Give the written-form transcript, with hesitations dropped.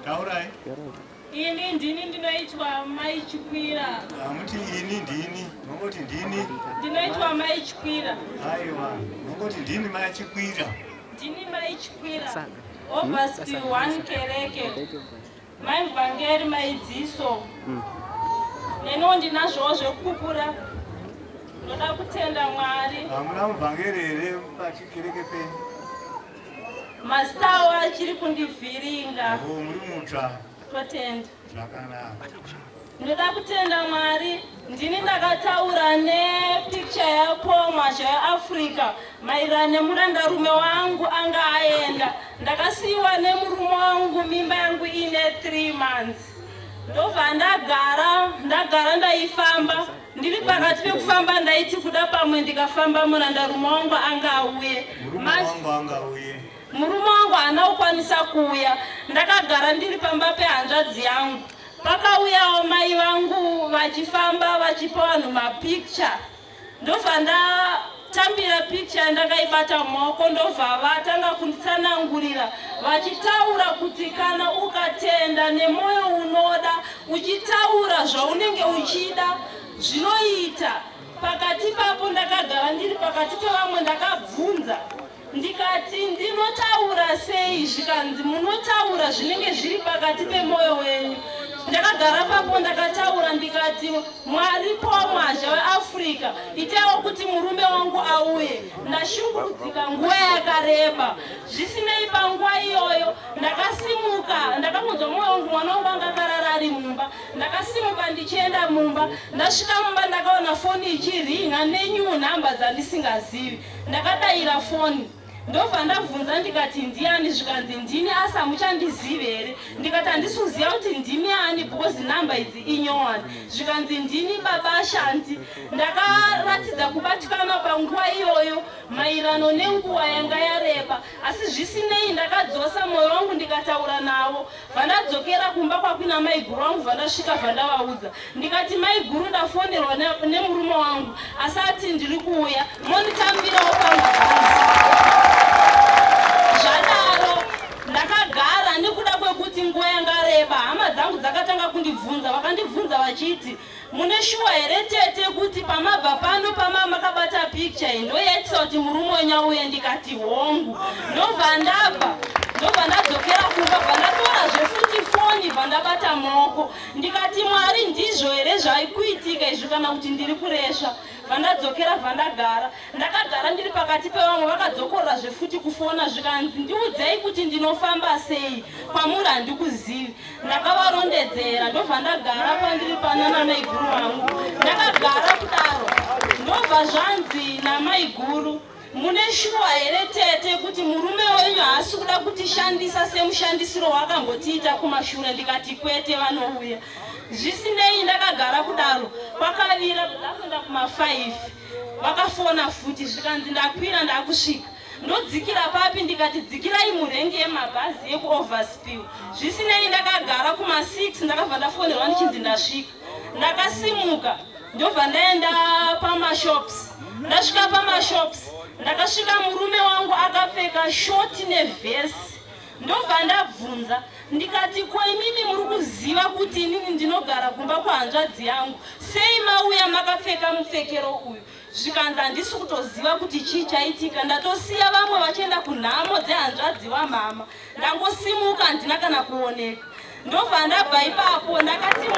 Taurai. Ini ndini ndinoitwa Mai Chikwira. Amuti ini ndini, nongoti ndini. Ndinoitwa Mai Chikwira. Aiwa, nongoti ndini Mai Chikwira. Ndini Mai Chikwira. Ovasti 1 kereke. Mai Vangeri Mai Dziso. Neno ndinazvo zvekupupura. Ndoda kutenda Mwari. Hamuna muvhangeri here pachikereke penyu? Mastawa achiri kundivhiringa. Muri mutsva. Totenda. Zvakanaka. Ndoda kutenda Mwari. Ndini ndakataura nepicture yako mhasha yeAfrica maererano nemurandarume wangu anga aenda. Ndakasiyiwa nemurume wangu mimba yangu ine 3 months. Ndobva ndagara ndaifamba. Ndiri pakati pekufamba ndaiti kuda pamwe ndikafamba murandarume wangu anga auye. Murume wangu haana kukwanisa kuuya. Ndakagara ndiri pamba pehanzvadzi yangu. Pakauyawo mai vangu vachifamba vachipa vanhu mapicture. Ndobva ndatambira picture ndakaibata mumaoko. Ndobva vatanga kunditsanangurira vachitaura kuti kana ukatenda nemwoyo unoda uchitaura zvaunenge uchida zvinoita. Pakati papo ndakagara ndiri pakati pevamwe ndakabvunza ndikati ndinotaura sei? Zvikanzi munotaura zvinenge zviri pakati pemwoyo wenyu. Ndakagara papo ndakataura ndikati Mwari pomazha weAfrica itawo kuti murume wangu auye. Ndashungurudzika nguva yakareba. Zvisinei panguva iyoyo ndakasimuka. Ndakamudza mwoyo wangu mwana wangu anga akarara ari mumba. Ndakasimuka ndichienda mumba. Ndasvika mumba ndakaona foni ichiringa nenyuu nhamba dzandisingazivi. Ndakadayira foni. Ndobva ndabvunza ndikati ndiani? Zvikanzi ndini asi hamuchandizivi here? Ndikati handisuziva kuti ndini ani because nhamba idzi inyowani. Zvikanzi ndini baba Ashanti. Ndakaratidza kubatikana panguva iyoyo maererano nenguva yanga yareba. Asi zvisinei ndakadzosa mwoyo wangu ndikataura navo. Vandadzokera kumba kwakwina mai guru wangu vandasvika vandavaudza. Ndikati mai guru ndafonerwa nemurume wangu asi ati ndiri kuuya monditambirawo pamubhanzi. Zvadaro ndakagara nekuda kwekuti nguva yangareba. Hama dzangu dzakatanga kundibvunza. Vakandibvunza vachiti mune shuwa here tete kuti pamabva pano makabata picture ndoyetsa kuti murume wenyu auye? Ndikati hongu. Ndobva ndadzokera kumba. Vandatora zvefuti foni vandabata maoko. Ndikati Mwari ndizvo here zvaikuitika izvi kana kuti ndiri kuresva? Vandadzokera vandagara. Ndakagara ndiri pakati pevamwe vakadzokorera zvefuti kufona. Zvikanzi ndiudzei kuti ndinofamba sei kwamuri handikuzivi. Ndakavarondedzera. Ndobva ndagara pandiri pana namai guru vangu. Ndakagara kudaro. Ndobva zvanzi namai guru mune shuwa here tete kuti murume wenyu haasi kuda kutishandisa semushandisiro wakambotiita kumashure? Ndikati kwete, vanouya. Zvisinei ndakagara kudaro. Kwakavira ndakuenda kuma5 vakafona futi. Zvikanzi ndakwira ndakusvika. Ndodzikira papi? Ndikati dzikirai murengi yemabhazi ekuoverspill. Zvisinei ndakagara kuma6 ndakabva ndafonerwa ndichinzi ndasvika. Ndakasimuka ndobva ndaenda pamashops. Ndasvika pamashops ndakasvika murume wangu akapfeka shoti nevhesi. Ndobva ndabvunza ndikati ko imimi muri kuziva kuti inini ndinogara kumba kwahanzvadzi yangu, sei mauya makapfeka mupfekero uyu? Zvikanzi handisi kutoziva kuti chii chaitika. Ndatosiya vamwe vachienda kunhamo dzehanzvadzi vamama. Ndangosimuka handina kana kuoneka. Ndobva ndabva ipapo ndakati